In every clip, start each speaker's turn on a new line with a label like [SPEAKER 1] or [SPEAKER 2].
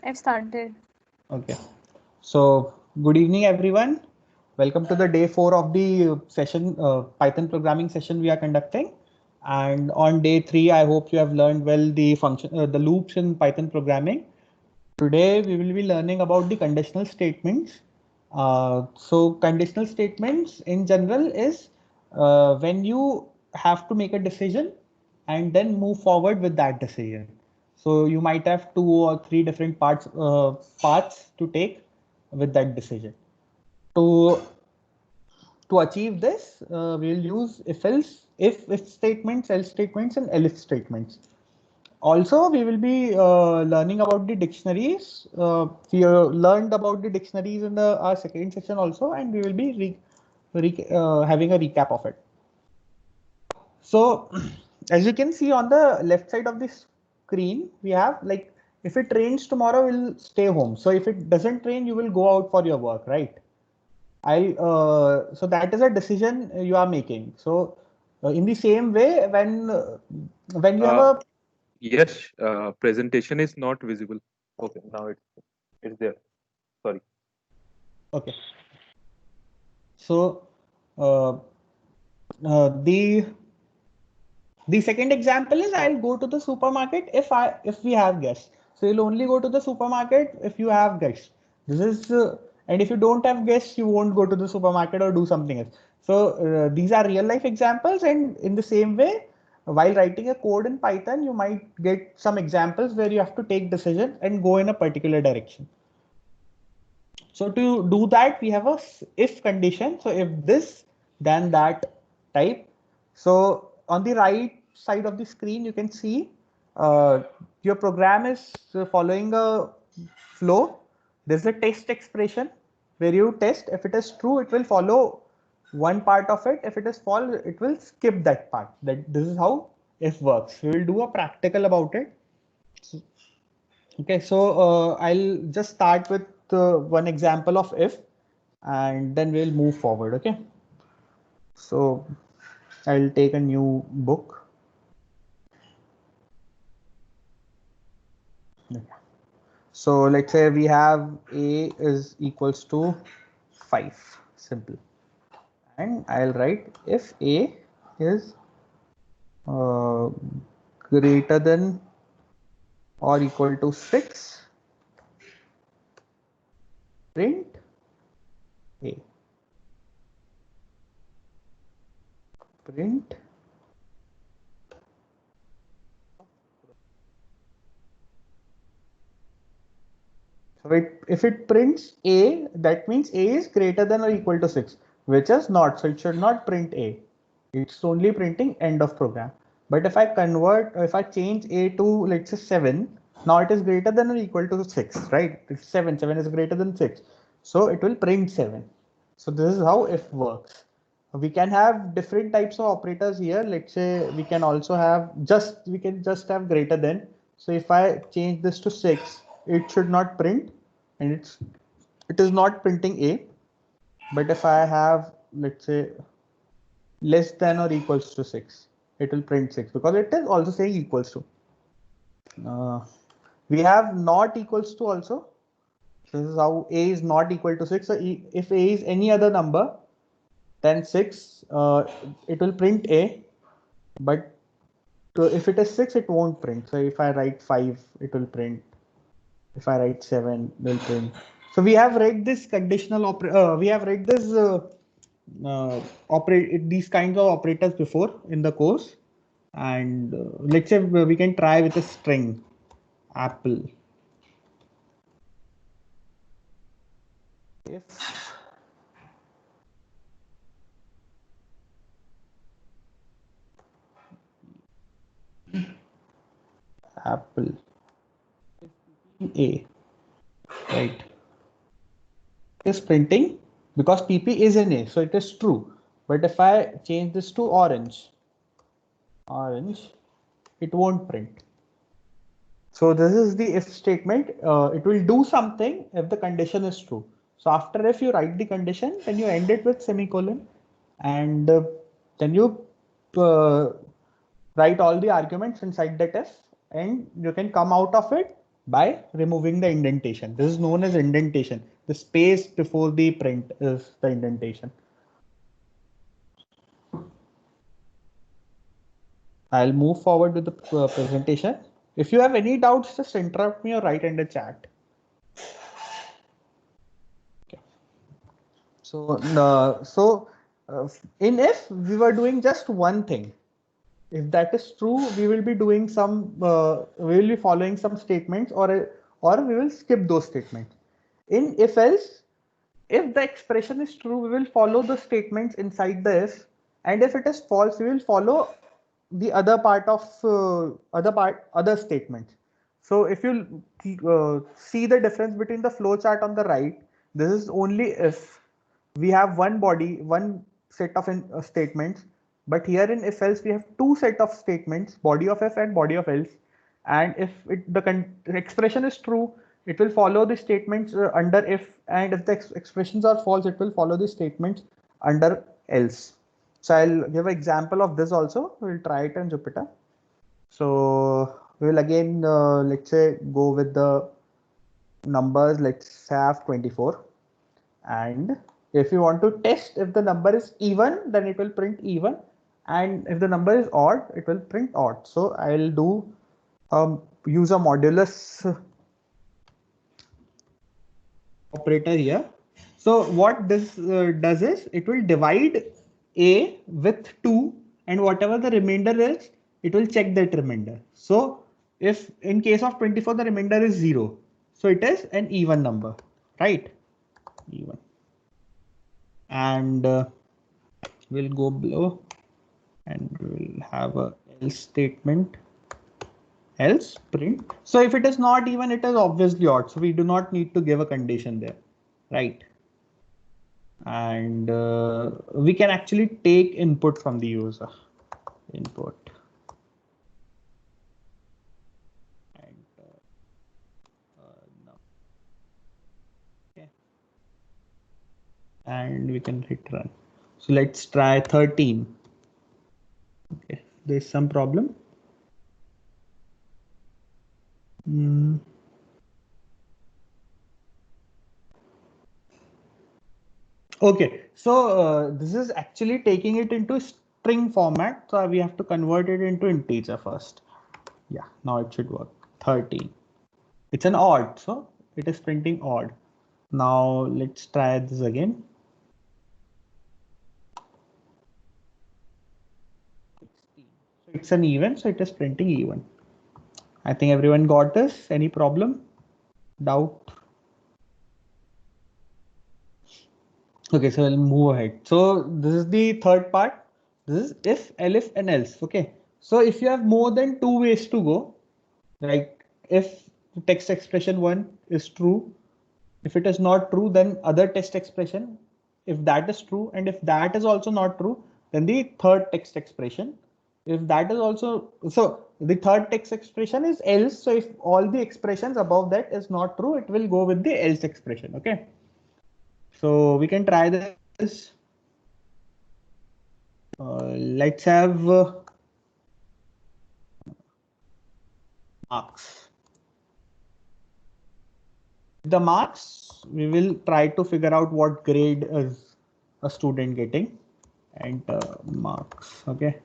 [SPEAKER 1] I've started.
[SPEAKER 2] Okay. So good evening, everyone. Welcome to the day 4 of the session, Python programming session we are conducting. And on day 3, I hope you have learned well the function, the loops in Python programming. Today, we will be learning about the conditional statements. So conditional statements in general is when you have to make a decision and then move forward with that decision. So you might have 2 or 3 different paths to take with that decision. To to achieve this, we'll use if statements, else statements, and elif statements. Also, we will be learning about the dictionaries. We learned about the dictionaries in our second section also, and we will be having a recap of it. So, as you can see on the left side of the screen, we have like if it rains tomorrow, we'll stay home. So if it doesn't rain, you will go out for your work, right? So that is a decision you are making. So in the same way, when you have
[SPEAKER 3] Uh,
[SPEAKER 2] a
[SPEAKER 3] yes, presentation is not visible. Okay, now it's there. Sorry.
[SPEAKER 2] okay, so uh, the second example is I'll go to the supermarket if we have guests. So you'll only go to the supermarket if you have guests. This is and if you don't have guests, you won't go to the supermarket or do something else. So these are real life examples, and in the same way, while writing a code in Python, you might get some examples where you have to take decision and go in a particular direction. So to do that, we have a if condition. So if this, then that type. So on the right side of the screen, you can see your program is following a flow. There's a test expression where you test. If it is true, it will follow one part of it. If it is false, it will skip that part. That this is how if works. We will do a practical about it. Okay, so I'll just start with one example of if, and then we'll move forward. Okay, so I'll take a new book. Okay. So let's say we have a is equals to 5, simple, and I'll write if a is uh, greater than or equal to 6, print a. Print so if it prints a, that means a is greater than or equal to 6, which is not. So it should not print a. It's only printing end of program. But if if I change a to let's say 7, now it is greater than or equal to 6, right? It's 7, 7 is greater than 6. So it will print 7. So this is how if works. We can have different types of operators here. Let's say we can also have we can just have greater than. So if I change this to 6, it should not print, and it is not printing a. But if I have, let's say, less than or equals to 6, it will print 6 because it is also saying equals to. We have not equals to also. This is how a is not equal to 6. So if a is any other number than 6, it will print a, but if it is 6, it won't print. So if I write 5, it will print. If I write 7, it will print. So we have read this we have read this operate these kinds of operators before in the course, and let's say we can try with a string apple. If apple a, right, is printing because pp is an a, so it is true. But if I change this to orange, it won't print. So this is the if statement. It will do something if the condition is true. So after if you write the condition, then you end it with semicolon, and then you write all the arguments inside that if, and you can come out of it by removing the indentation. This is known as indentation. The space before the print is the indentation. I'll move forward with the presentation. If you have any doubts, just interrupt me or write in the chat. Okay. So, in if we were doing just one thing, if that is true, we will be doing some, we will be following some statements, or we will skip those statements. In if else, if the expression is true, we will follow the statements inside the if, and if it is false, we will follow the other part of other statements. So if you see the difference between the flow chart on the right, this is only if we have one body, one set of statements, but here in if else we have two set of statements, body of if and body of else. And if the expression is true, it will follow the statements under if, and if the expressions are false, it will follow the statements under else. So I'll give an example of this also. We'll try it in Jupyter. So we'll again, let's say, go with the numbers. Let's have 24. And if you want to test if the number is even, then it will print even. And if the number is odd, it will print odd. So I'll do use a modulus operator here. So what this does is it will divide a with 2, and whatever the remainder is, it will check that remainder. So if in case of 24 the remainder is 0, so it is an even number, right? Even. And we'll go below and we'll have a else statement, else print. So if it is not even, it is obviously odd, so we do not need to give a condition there, right? And we can actually take input from the user. Input. And no. Okay. And we can hit run. So let's try 13. Okay, there's some problem. Okay, so this is actually taking it into string format. So we have to convert it into integer first. Yeah, now it should work. 13. It's an odd, so it is printing odd. Now let's try this again. 16. So it's an even, so it is printing even. I think everyone got this. Any problem? Doubt? Okay, so I'll move ahead. So this is the third part. This is if, elif, and else. Okay. So if you have more than 2 ways to go, like if text expression 1 is true, if it is not true, then other text expression, if that is true, and if that is also not true, then the third text expression. If that is also, so the third text expression is else. So if all the expressions above that is not true, it will go with the else expression. Okay. So we can try this. Let's have marks. The marks, we will try to figure out what grade is a student getting, and marks. Okay.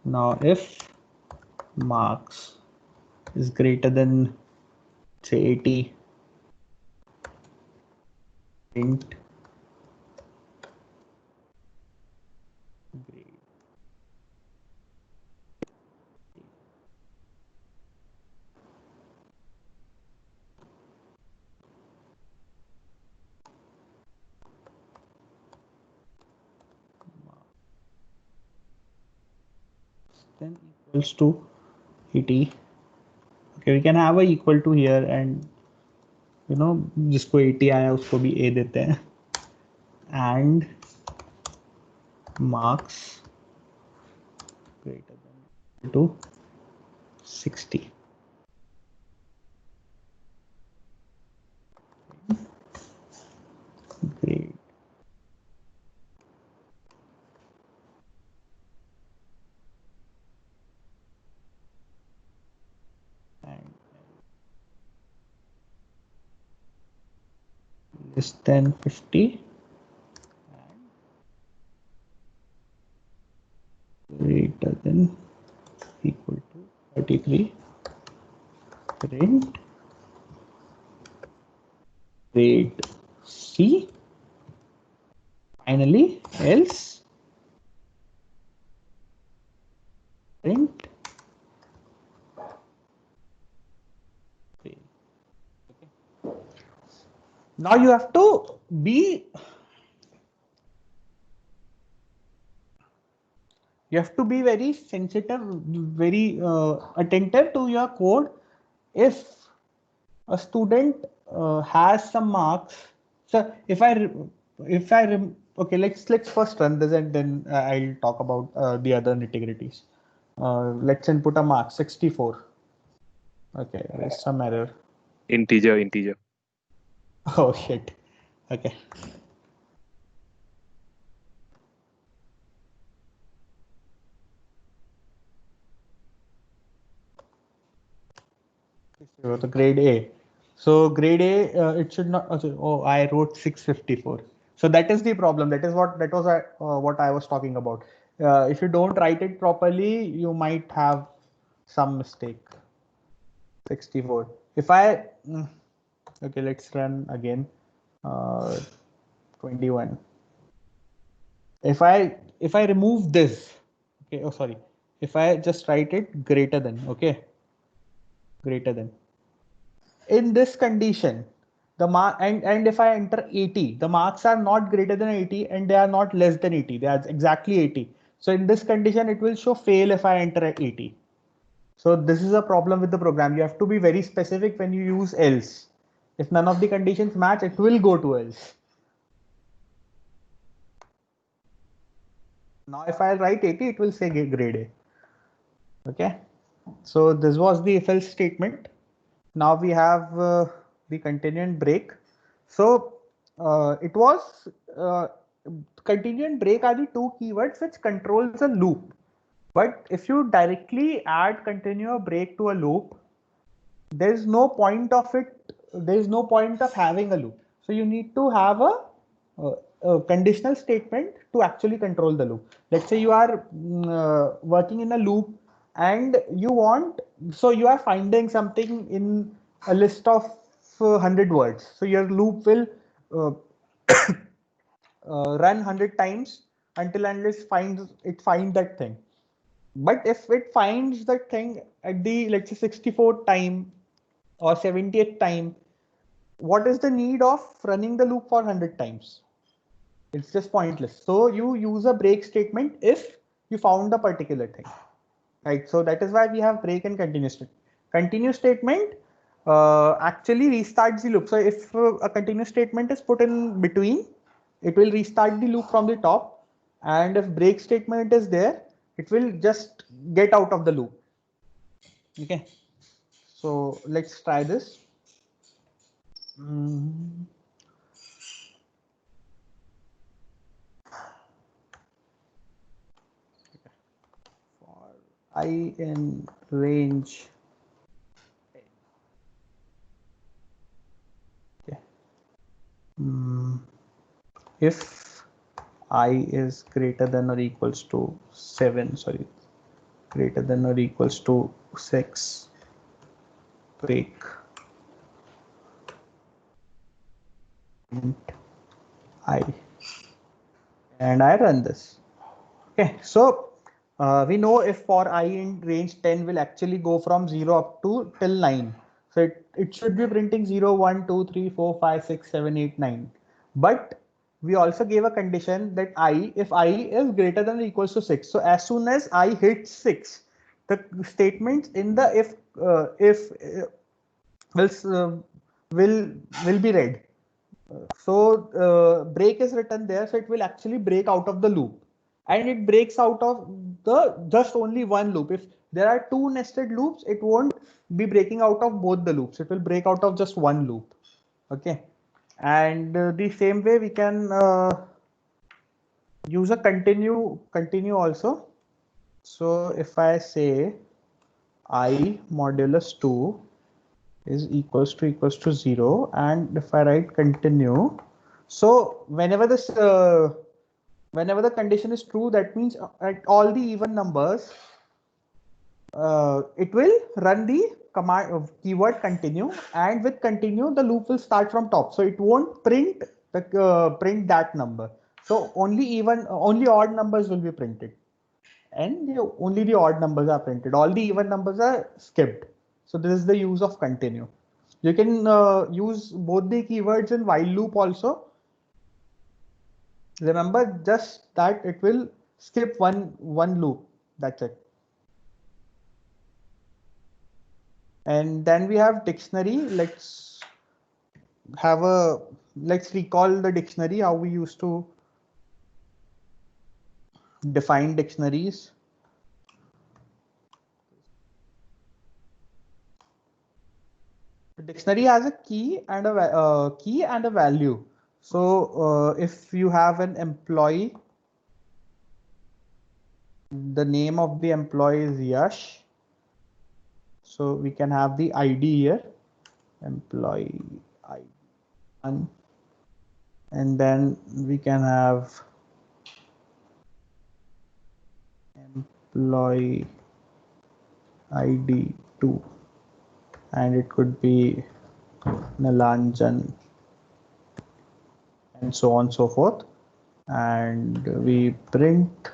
[SPEAKER 2] Now if marks is greater than say 80, print grade. Then equals to 80. Okay, we can have a equal to here, and you know जिसको 80 आया उसको भी a देते हैं, and marks greater than to 60. Grade. And is 1050 and greater than equal to 33. Print grade C. Finally, else print fail. Okay. Now you have to be very sensitive, very attentive to your code. If a student has some marks, so okay, let's first run this and then I'll talk about the other nitty-gritties. Let's input a mark 64. Okay, there's some error.
[SPEAKER 3] Integer.
[SPEAKER 2] Oh shit. Okay. So the grade A. So grade A, it should not. Oh, I wrote 654. So that is the problem. That is what I was talking about. If you don't write it properly, you might have some mistake. 64. If I okay, let's run again. 21. If I remove this, okay. Oh, sorry. If I just write it greater than, okay, greater than. In this condition, the mark and if I enter 80, the marks are not greater than 80 and they are not less than 80. They are exactly 80. So in this condition, it will show fail if I enter at 80. So this is a problem with the program. You have to be very specific when you use else. If none of the conditions match, it will go to else. Now if I write 80, it will say grade A. Okay. So this was the if else statement. Now we have the continuant break. So it was continuant break are the two keywords which controls a loop. But if you directly add continuous break to a loop, there is no point of it. There is no point of having a loop. So you need to have a conditional statement to actually control the loop. Let's say you are working in a loop and you want, so you are finding something in a list of 100 words. So your loop will uh, run 100 times until unless finds that thing. But if it finds that thing at the, let's say, 64th time or 70th time, what is the need of running the loop for 100 times? It's just pointless. So you use a break statement if you found a particular thing, right? So that is why we have break and continue statement. Continue statement actually restarts the loop. So if a continuous statement is put in between, it will restart the loop from the top. And if break statement is there, it will just get out of the loop. Okay. So let's try this. For I in range. Okay. If I is greater than or equals to 7, sorry, greater than or equals to 6, break int I, and I run this. Okay, so we know if for I in range 10 will actually go from 0 up to till 9. So it should be printing 0, 1, 2, 3, 4, 5, 6, 7, 8, 9. But we also gave a condition that if I is greater than or equals to 6. So as soon as I hit 6, the statements in the if will be read. So break is written there, so it will actually break out of the loop, and it breaks out of the just only one loop. If there are two nested loops, it won't be breaking out of both the loops. It will break out of just one loop. Okay, and the same way we can use a continue also. So if I say I modulus 2 is equals to 0, and if I write continue, so whenever this whenever the condition is true, that means at all the even numbers, it will run the command of keyword continue, and with continue the loop will start from top, so it won't print the print that number. So only odd numbers will be printed, and only the odd numbers are printed. All the even numbers are skipped. So this is the use of continue. You can use both the keywords in while loop also. Remember just that it will skip one loop. That's it. And then we have dictionary. Let's recall the dictionary, how we used to define dictionaries. The dictionary has a key and a value. So if you have an employee, the name of the employee is Yash. So we can have the ID here, employee ID, and then we can have employee ID 2, and it could be Nilanjan, and so on and so forth. And we print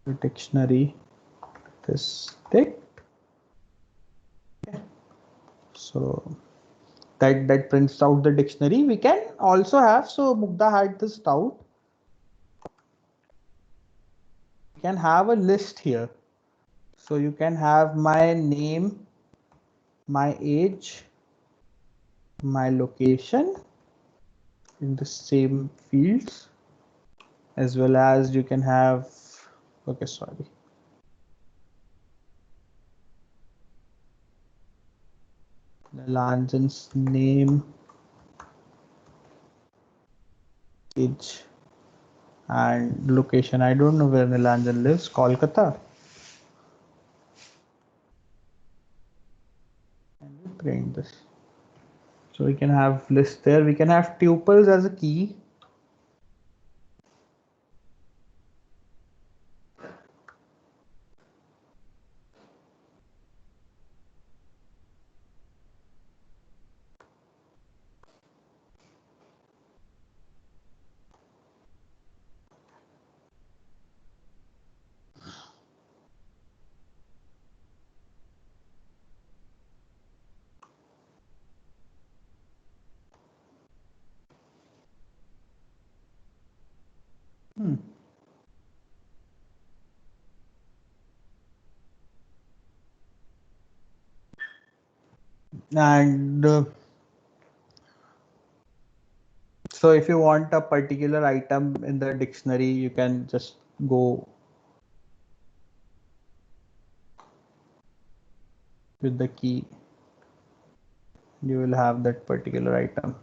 [SPEAKER 2] the dictionary this tick. Okay. So that prints out the dictionary. We can also have, so Mugdha had this out. You can have a list here. So you can have my name, my age, my location in the same fields, as well as you can have, okay, sorry. Nilanjan's name, age, and location. I don't know where Nilanjan lives, Kolkata. And we print this. So we can have list there. We can have tuples as a key. And so if you want a particular item in the dictionary, you can just go with the key. You will have that particular item.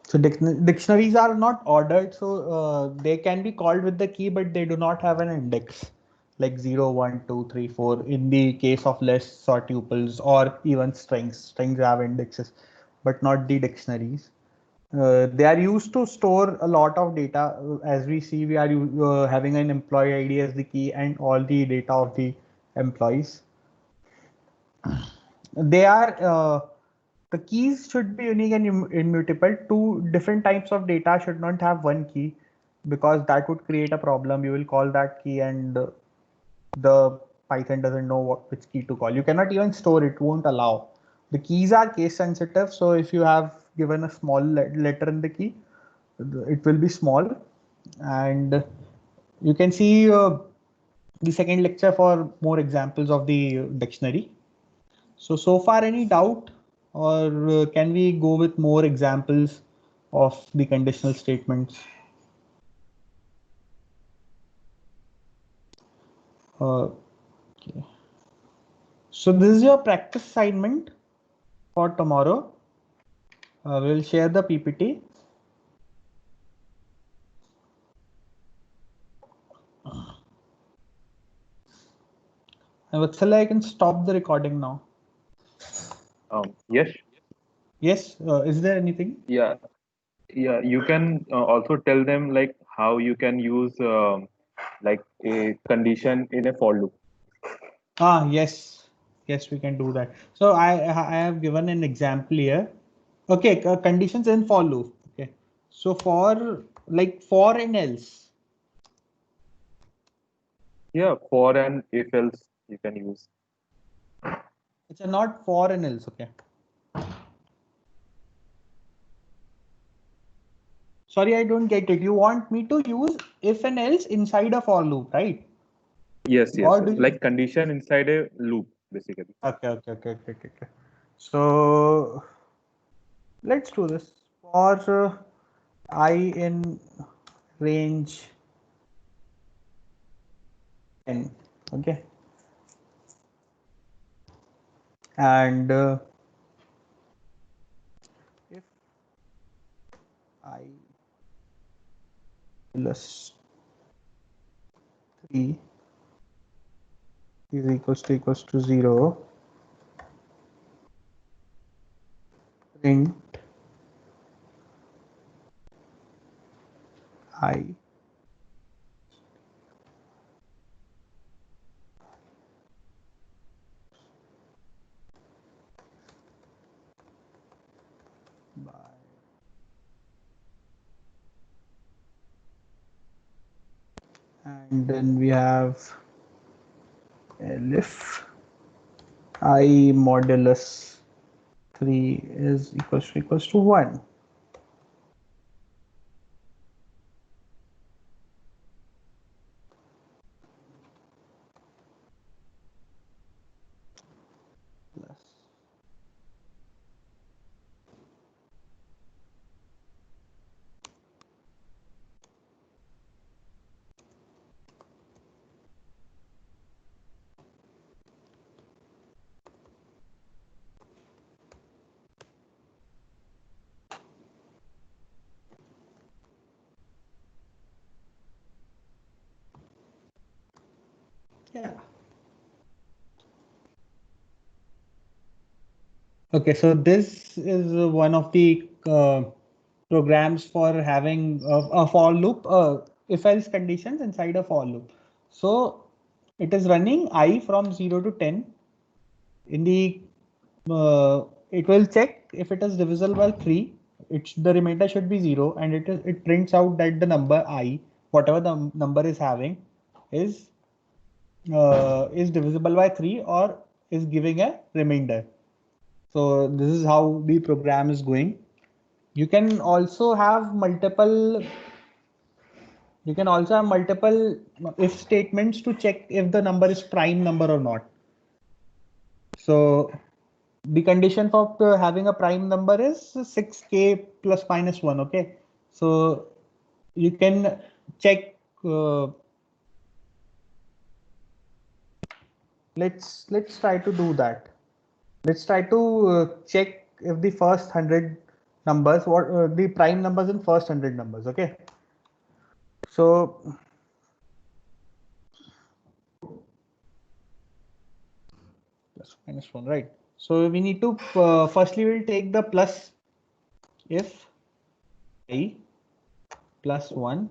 [SPEAKER 2] So dictionaries are not ordered, so they can be called with the key, but they do not have an index like 0, 1, 2, 3, 4 in the case of lists or tuples or even strings. Strings have indexes, but not the dictionaries. They are used to store a lot of data. As we see, we are having an employee ID as the key and all the data of the employees. They are the keys should be unique and immutable. Two different types of data should not have one key, because that would create a problem. You will call that key and the Python doesn't know which key to call. You cannot even store it, won't allow. The keys are case sensitive, so if you have given a small letter in the key, it will be small. And you can see the second lecture for more examples of the dictionary. So far, any doubt, or can we go with more examples of the conditional statements? Okay. So this is your practice assignment for tomorrow. We'll share the PPT. Vatsala, I can stop the recording now.
[SPEAKER 3] Yes.
[SPEAKER 2] Yes. Is there anything?
[SPEAKER 3] Yeah. Yeah. You can also tell them like how you can use like a condition in a for loop.
[SPEAKER 2] Yes. Yes, we can do that. So I have given an example here. Okay, conditions in for loop. Okay. So for like for and else.
[SPEAKER 3] Yeah. For and if else you can use.
[SPEAKER 2] It's a not for and else. Okay. Sorry, I don't get it. You want me to use if and else inside a for loop, right?
[SPEAKER 3] Yes. Yes.
[SPEAKER 2] Or
[SPEAKER 3] Yes.
[SPEAKER 2] do you?
[SPEAKER 3] Like condition inside a loop, basically.
[SPEAKER 2] Okay. So let's do this for I in range n. Okay, and if I plus 3 is equals to 0, print I by, and then we have if I modulus 3 is equals to 1. Plus. Yeah. Okay, so this is one of the programs for having a for loop, if else conditions inside a for loop. So it is running I from 0 to 10. In the it will check if it is divisible by 3. The remainder should be 0, and it prints out that the number I, whatever the number is having, is divisible by 3 or is giving a remainder. So this is how the program is going. You can also have multiple if statements to check if the number is prime number or not. So the condition for having a prime number is 6k plus minus 1. Okay, so you can check. Let's try to do that. Let's try to check if the first 100 numbers, what the prime numbers in first 100 numbers. Okay, so plus minus 1, right? So we need to firstly we'll take the plus if I plus 1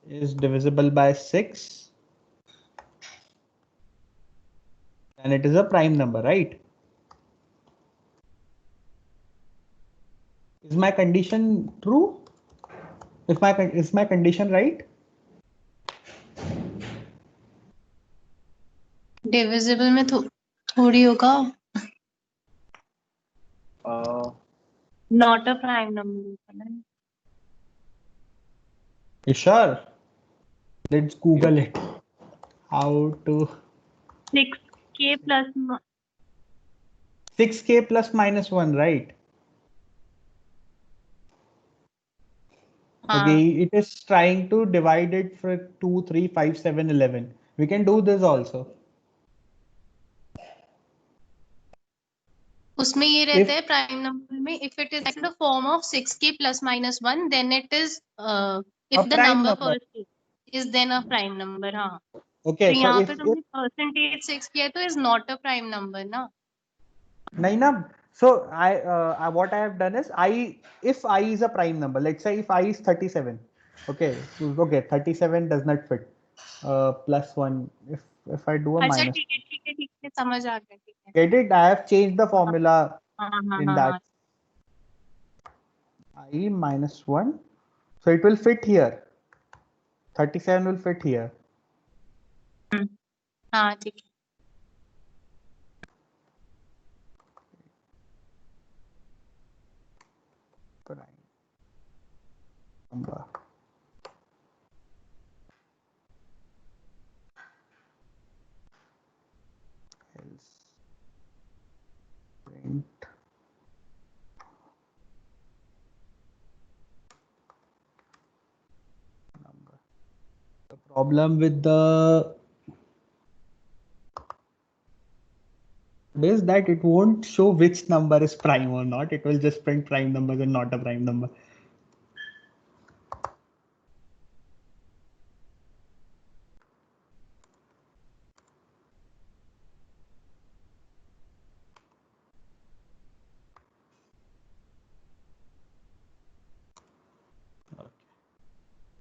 [SPEAKER 2] is divisible by 6, and it is a prime number, right? Is my condition true? Is my condition right?
[SPEAKER 1] Divisible में थोड़ी होगा. Not a prime number.
[SPEAKER 2] You sure? Let's Google it. How to
[SPEAKER 1] 6k plus
[SPEAKER 2] 6k plus minus 1, right? Okay, it is trying to divide it for 2, 3, 5, 7, 11. We can do this also.
[SPEAKER 1] उसमें ये रहता है prime number में, if it is in the form of 6k plus minus 1, then it is if the
[SPEAKER 2] prime
[SPEAKER 1] number
[SPEAKER 2] number.
[SPEAKER 1] is then a prime number, हाँ.
[SPEAKER 2] Okay,
[SPEAKER 1] तो
[SPEAKER 2] so
[SPEAKER 1] यहाँ
[SPEAKER 2] if
[SPEAKER 1] पे तुमने percentage 6 किया है तो is not a prime number ना.
[SPEAKER 2] nahin na, so what I have done is if I is a prime number, let's say if I is 37, okay, 37 does not fit, plus 1, if I do a
[SPEAKER 1] अच्छा
[SPEAKER 2] minus,
[SPEAKER 1] ठीक है समझ आ गया, ठीक है.
[SPEAKER 2] get it? I have changed the formula in that.
[SPEAKER 1] हाँ.
[SPEAKER 2] I minus 1, so it will fit here. 37 will fit here.
[SPEAKER 1] हाँ ठीक है.
[SPEAKER 2] Prime number. Else print number. The problem with the is that it won't show which number is prime or not. It will just print prime numbers and not a prime number.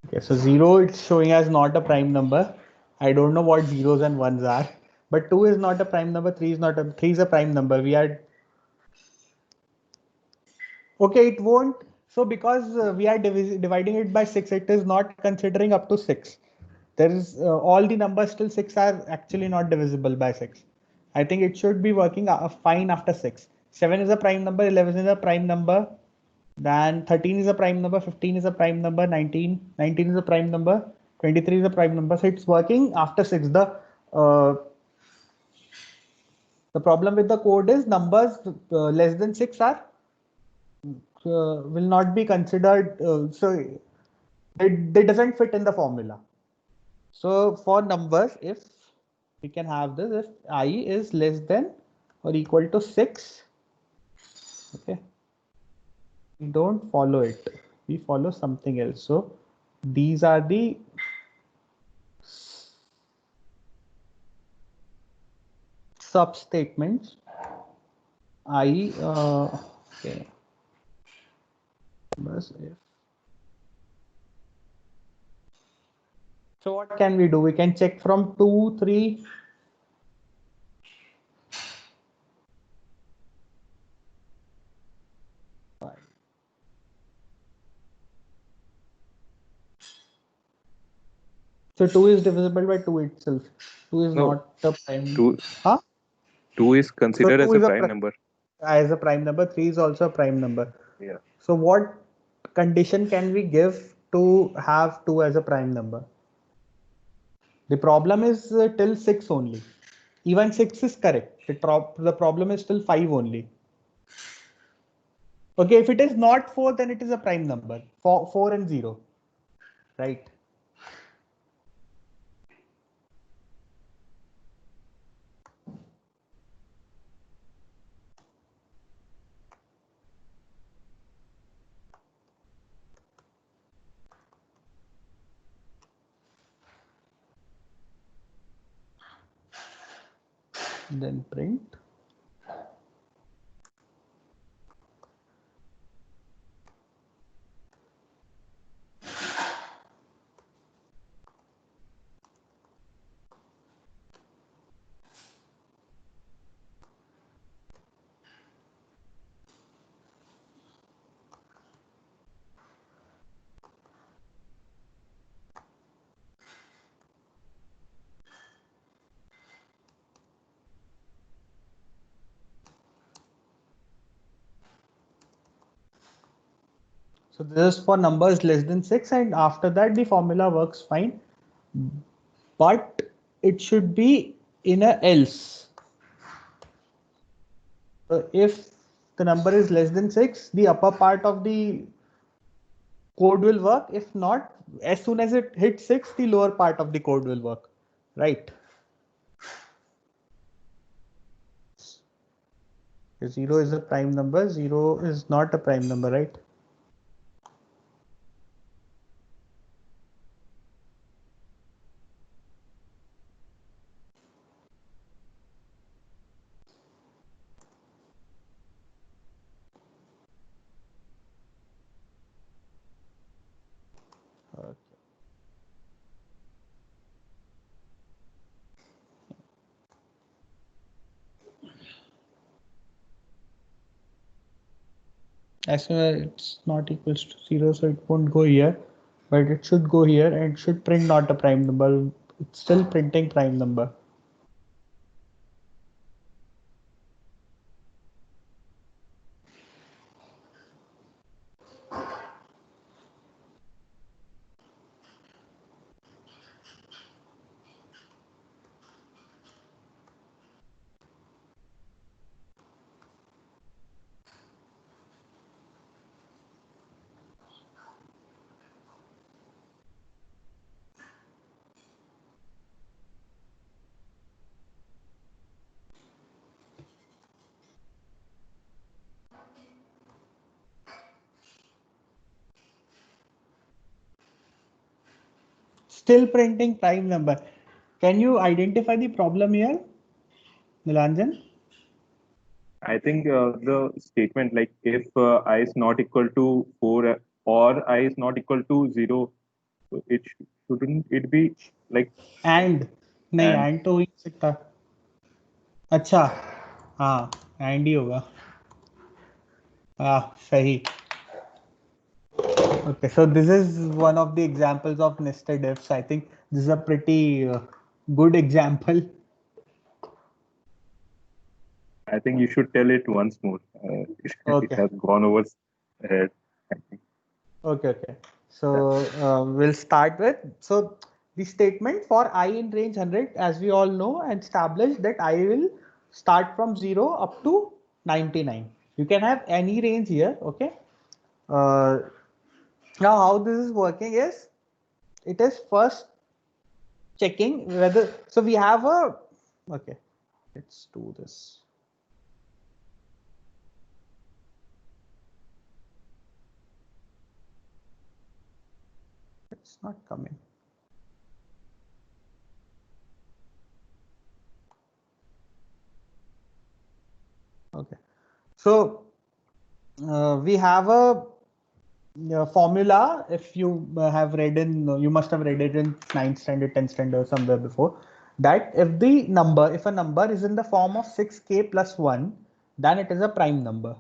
[SPEAKER 2] Okay, so 0 it's showing as not a prime number. I don't know what zeros and ones are, but 2 is not a prime number, 3 is not a 3 is a prime number. We are okay, it won't. So because we are dividing it by 6, it is not considering up to 6. There is all the numbers till 6 are actually not divisible by 6. I think it should be working fine after 6. 7 is a prime number, 11 is a prime number, then 13 is a prime number, 15 is a prime number, 19 is a prime number, 23 is a prime number. So it's working after 6. The problem with the code is numbers less than 6 are will not be considered, so they doesn't fit in the formula. So for numbers, if we can have this, if I is less than or equal to 6, okay, we don't follow it, we follow something else. So these are the sub statements. Okay, if so what can we do? We can check from 2, 3. So 2 is divisible by 2 itself. 2 is
[SPEAKER 3] No,
[SPEAKER 2] not a prime.
[SPEAKER 3] 2
[SPEAKER 2] Huh?
[SPEAKER 3] 2 is
[SPEAKER 2] So
[SPEAKER 3] considered
[SPEAKER 2] 2
[SPEAKER 3] as a
[SPEAKER 2] is a
[SPEAKER 3] prime number.
[SPEAKER 2] as a prime number. 3 is also a prime number.
[SPEAKER 3] Yeah.
[SPEAKER 2] So what condition can we give to have 2 as a prime number? The problem is till 6 only. Even 6 is correct. The problem is still 5 only. Okay, if it is not 4, then it is a prime number. 4 and 0. Right. Then print. So this is for numbers less than 6, and after that the formula works fine, but it should be in a else. If the number is less than 6, the upper part of the code will work. If not, as soon as it hits 6, the lower part of the code will work, right? 0 is a prime number, 0 is not a prime number, right? Okay. As soon as it's not equals to 0, so it won't go here, but it should go here and should print not a prime number. It's still printing prime number. Still printing prime number. Can you identify the problem here, Nilanjan?
[SPEAKER 3] I think the statement like if I is not equal to 4 or I is not equal to 0, so shouldn't it be like
[SPEAKER 2] And नहीं
[SPEAKER 3] and
[SPEAKER 2] and तो हो ही नहीं सकता. अच्छा हाँ and ही होगा. सही. Okay, so this is one of the examples of nested ifs. I think this is a pretty good example.
[SPEAKER 3] I think you should tell it once more. It
[SPEAKER 2] Okay.
[SPEAKER 3] has gone over ahead. I think.
[SPEAKER 2] Okay. So we'll start with, so the statement for I in range 100, as we all know, and established that I will start from 0 up to 99. You can have any range here, okay? Now how this is working is, it is first checking whether, so we have a, okay, let's do this. It's not coming. Okay, so we have a formula. If you have read in, you must have read it in 9th standard, 10th standard, somewhere before, that if a number is in the form of 6k plus 1, then it is a prime number.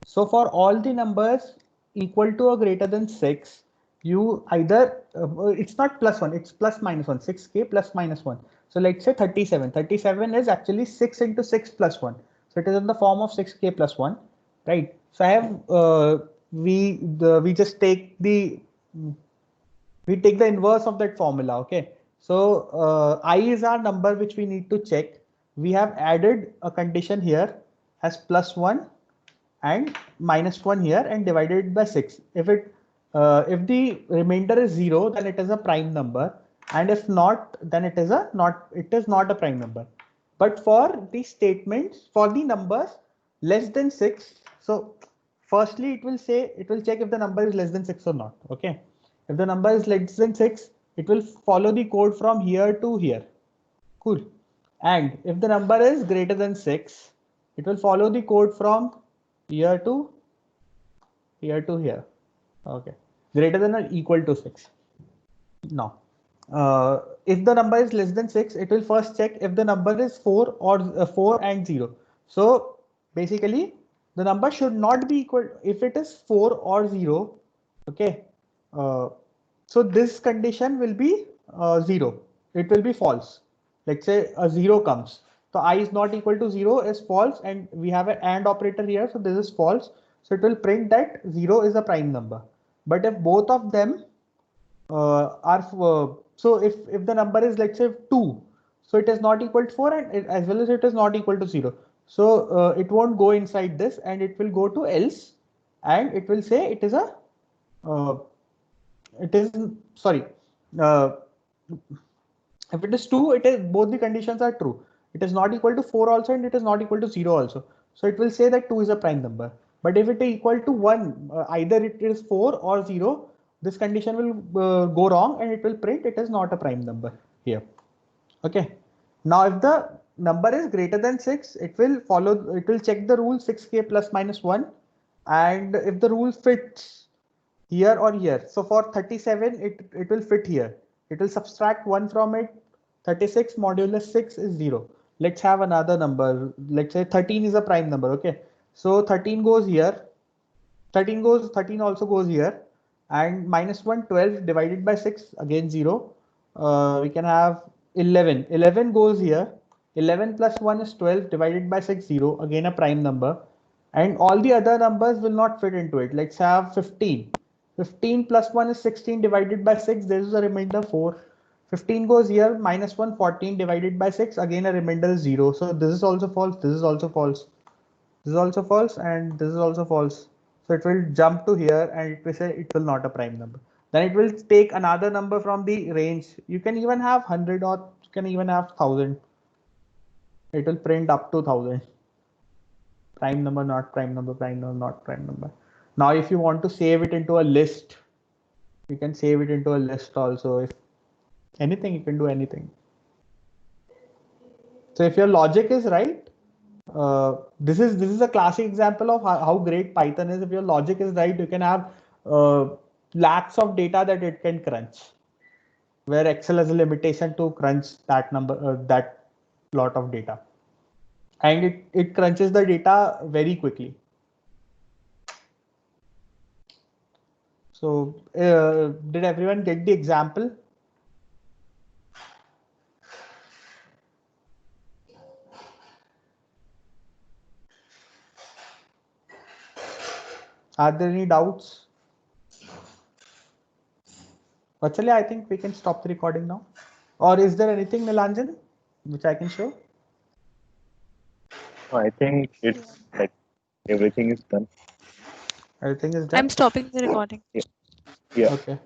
[SPEAKER 2] So for all the numbers equal to or greater than 6, you either, it's not plus 1, it's plus minus 1, 6k plus minus 1. So let's say 37. 37 is actually 6 into 6 plus 1. So it is in the form of 6k plus 1, right? So I have, we just take the, we take the inverse of that formula, okay? So I is our number which we need to check. We have added a condition here as plus 1 and minus 1 here and divided it by 6. If the remainder is 0, then it is a prime number, and if not, then it is not a prime number. But for the statements, for the numbers less than 6, so firstly it will check if the number is less than 6 or not. Okay, if the number is less than 6, it will follow the code from here to here. Cool. And if the number is greater than 6, it will follow the code from here to here to here. Okay, greater than or equal to 6. Now, if the number is less than 6, it will first check if the number is 4 or 4 and 0. So basically, the number should not be equal. If it is 4 or 0, okay, so this condition will be 0. It will be false. Let's say a 0 comes. So I is not equal to 0 is false, and we have an AND operator here. So this is false. So it will print that 0 is a prime number. But if both of them are so if the number is, let's say, 2, so it is not equal to 4, and as well as it is not equal to 0, so it won't go inside this, and it will go to else, and it will say it is a it is sorry uh, if it is 2, it is both the conditions are true. It is not equal to 4 also, and it is not equal to 0 also. So it will say that 2 is a prime number. But if it is equal to 1, either it is 4 or 0, this condition will go wrong, and it will print it is not a prime number here. Okay. Now if the number is greater than 6, it will check the rule 6k plus minus 1, and if the rule fits, here or here. So for 37, it will fit here. It will subtract 1 from it. 36 modulus 6 is 0. Let's have another number. Let's say 13 is a prime number. Okay. So 13 goes here. 13 also goes here. And minus 1, 12 divided by 6, again 0. We can have 11. 11 goes here. 11 plus 1 is 12 divided by 6, 0. Again a prime number. And all the other numbers will not fit into it. Let's have 15. 15 plus 1 is 16 divided by 6. There is a remainder 4. 15 goes here, minus 1, 14 divided by 6. Again, a remainder is 0. So this is also false. This is also false. This is also false. And this is also false. So it will jump to here and it will say it will not a prime number. Then it will take another number from the range. You can even have 100 or you can even have 1000. It will print up to 1000. Prime number, not prime number, prime number, not prime number. Now, if you want to save it into a list, you can save it into a list also. If anything, you can do anything. So if your logic is right, this is a classic example of how great Python is. If your logic is right, you can have lakhs of data that it can crunch, where Excel has a limitation to crunch that number, that lot of data. And it crunches the data very quickly. So did everyone get the example? Are there any doubts? Actually, I think we can stop the recording now. Or is there anything, Nilanjan, which I can show?
[SPEAKER 3] I think it's like everything is done.
[SPEAKER 2] Everything is done?
[SPEAKER 4] I'm stopping the recording.
[SPEAKER 3] Yeah.
[SPEAKER 2] Okay.